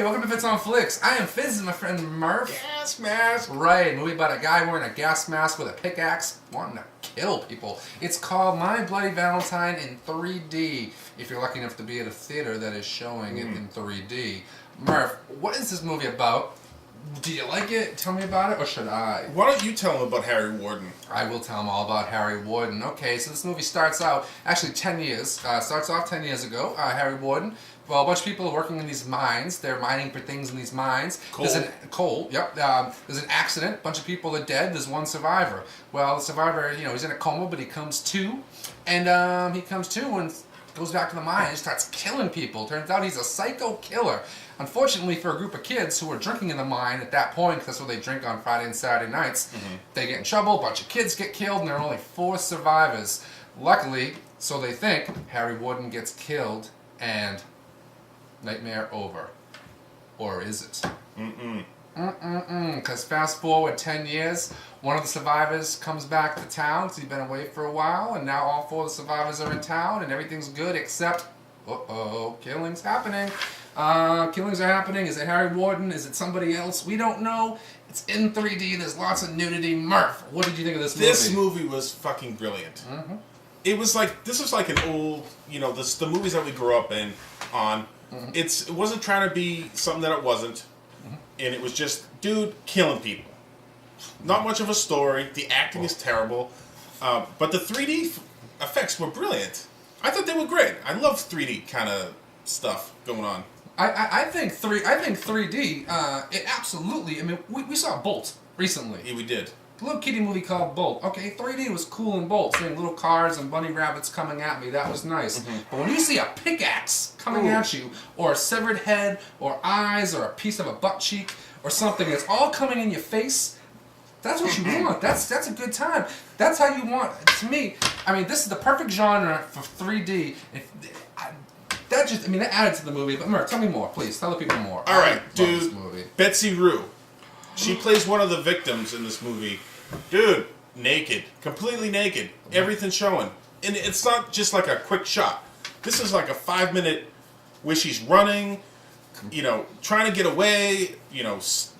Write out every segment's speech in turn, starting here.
Hey, welcome to Fitz on Flix. I am Fizz and my friend Murph. Gas mask. Right, a movie about a guy wearing a gas mask with a pickaxe wanting to kill people. It's called My Bloody Valentine in 3D, if you're lucky enough to be at a theater that is showing it in 3D. Murph, what is this movie about? Do you like it? Tell me about it, or should I? Why don't you tell him about Harry Warden? I will tell him all about Harry Warden. Okay, so this movie starts out, actually 10 years, starts off 10 years ago. Harry Warden, well, a bunch of people are working in these mines. They're mining for things in these mines. Coal. There's an accident. A bunch of people are dead. There's one survivor. Well, the survivor, he's in a coma, but he comes to. And he comes to and goes back to the mine and starts killing people. Turns out he's a psycho killer. Unfortunately for a group of kids who were drinking in the mine at that point, because that's what they drink on Friday and Saturday nights, they get in trouble, a bunch of kids get killed, and there are only 4 survivors. Luckily, so they think, Harry Warden gets killed, and nightmare over. Or is it? Because fast forward 10 years, one of the survivors comes back to town because he's been away for a while, and now all 4 of the survivors are in town, and everything's good except, killing's happening. Killings are happening. Is it Harry Warden? Is it somebody else? We don't know. It's in 3D. There's lots of nudity. Murph, what did you think of this movie? This movie was fucking brilliant. It was like, this was like an old, the movies that we grew up on. It wasn't trying to be something that it wasn't. And it was just, dude, killing people. Not much of a story. The acting is terrible. But the 3D effects were brilliant. I thought they were great. I love 3D kind of stuff going on. I think 3D. It absolutely. I mean, we saw Bolt recently. Yeah, we did. A little kiddie movie called Bolt. Okay, 3D was cool in Bolt, seeing little cars and bunny rabbits coming at me. That was nice. But when you see a pickaxe coming at you, or a severed head, or eyes, or a piece of a butt cheek, or something that's all coming in your face, that's what you want. That's a good time. That's how you want. To me, I mean, this is the perfect genre for 3D. That added to the movie. But Murph, tell me more, please. Tell the people more. All right, dude. Betsy Rue. She plays one of the victims in this movie. Dude, naked. Completely naked. Everything showing. And it's not just like a quick shot. This is like a 5-minute where she's running, trying to get away,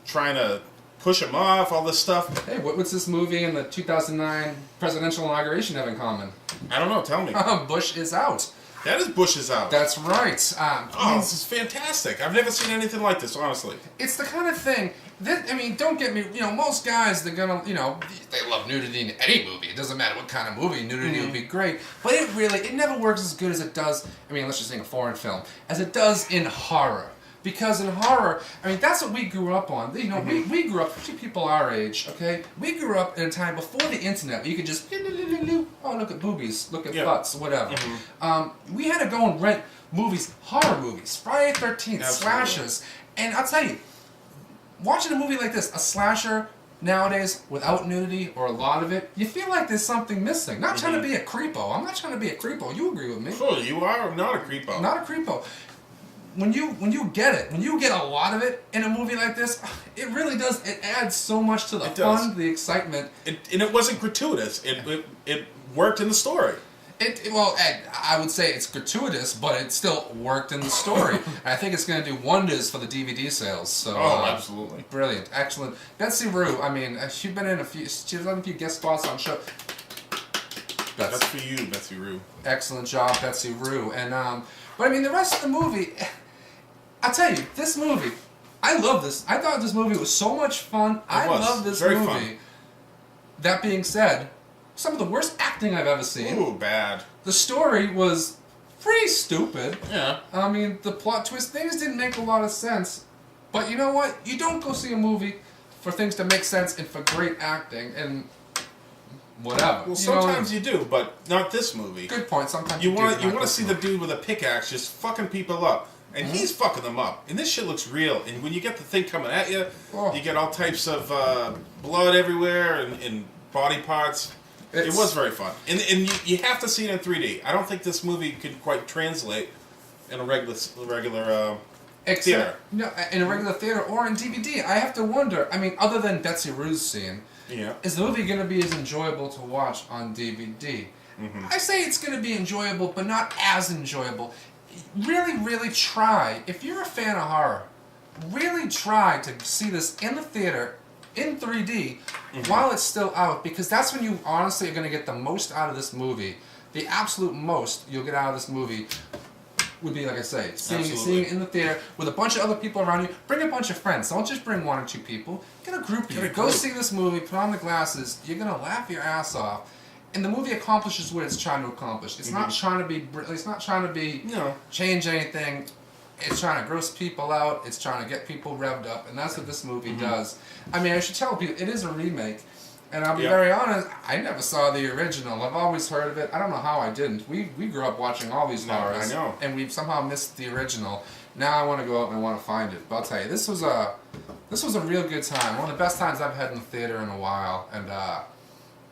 trying to push him off, all this stuff. Hey, what's this movie and the 2009 presidential inauguration have in common? I don't know. Tell me. Bush is out. That is Bush is out. That's right. This is fantastic. I've never seen anything like this, honestly. It's the kind of thing that, don't get me, most guys, they're gonna, they love nudity in any movie. It doesn't matter what kind of movie, nudity would be great. But it never works as good as it does, let's just say a foreign film, as it does in horror. Because in horror, that's what we grew up on. We grew up, especially people our age, okay? We grew up in a time before the internet where you could just, look at boobies, look at butts, whatever. We had to go and rent movies, horror movies, Friday the 13th, slashers. And I'll tell you, watching a movie like this, a slasher nowadays without nudity or a lot of it, you feel like there's something missing. Not trying to be a creepo. I'm not trying to be a creepo. You agree with me? Oh, you are not a creepo. Not a creepo. When you get it, when you get a lot of it in a movie like this, it really does. It adds so much to the fun, the excitement. And it wasn't gratuitous. It worked in the story. I would say it's gratuitous, but it still worked in the story. I think it's going to do wonders for the DVD sales. So, absolutely. Brilliant. Excellent. Betsy Rue, she's been in she's done a few guest spots on show. That's for you, Betsy Rue. Excellent job, Betsy Rue. And, but the rest of the movie, I'll tell you, this movie, I love this. I thought this movie was so much fun. I love this movie. Fun. That being said, some of the worst acting I've ever seen. Ooh, bad. The story was pretty stupid. Yeah. The plot twist, things didn't make a lot of sense. But you know what? You don't go see a movie for things to make sense and for great acting and whatever. Well, sometimes you do, but not this movie. Good point. Sometimes you want to see the dude with a pickaxe just fucking people up. And he's fucking them up. And this shit looks real. And when you get the thing coming at you, you get all types of blood everywhere and body parts. It was very fun. And you have to see it in 3D. I don't think this movie could quite translate in a regular theater. No, in a regular theater or in DVD. I have to wonder, other than Betsy Rue's scene, is the movie going to be as enjoyable to watch on DVD? I say it's going to be enjoyable, but not as enjoyable. Really, really try. If you're a fan of horror, really try to see this in the theater in 3D while it's still out, because that's when you honestly are going to get the most out of this movie. The absolute most you'll get out of this movie would be, like I say, seeing it in the theater with a bunch of other people around you. Bring a bunch of friends. Don't just bring 1 or 2 people. Get a group of you. Go see this movie. Put on the glasses. You're going to laugh your ass off. And the movie accomplishes what it's trying to accomplish. It's not trying to be. It's not trying to be change anything. It's trying to gross people out. It's trying to get people revved up, and that's what this movie does. I mean, I should tell people it is a remake, and I'll be very honest. I never saw the original. I've always heard of it. I don't know how I didn't. We grew up watching all these horrors, I know, and we've somehow missed the original. Now I want to go out and I want to find it. But I'll tell you, this was a real good time. One of the best times I've had in the theater in a while, and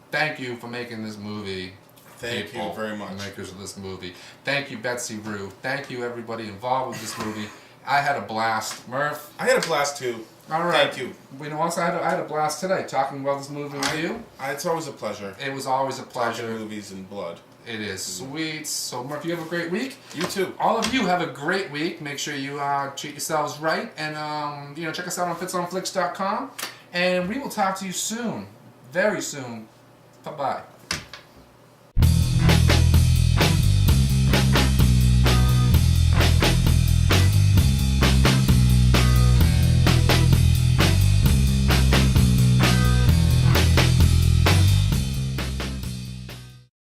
thank you for making this movie. Thank you very much. The makers of this movie. Thank you, Betsy Rue. Thank you, everybody involved with this movie. I had a blast. Murph? I had a blast, too. All right. Thank you. You know, also, I had a blast today talking about this movie with you. It's always a pleasure. It was always a pleasure. Talking movies and blood. It is. Sweet. So, Murph, you have a great week. You too. All of you have a great week. Make sure you treat yourselves right. And, check us out on fitsonflix.com. And we will talk to you soon. Very soon. Bye-bye.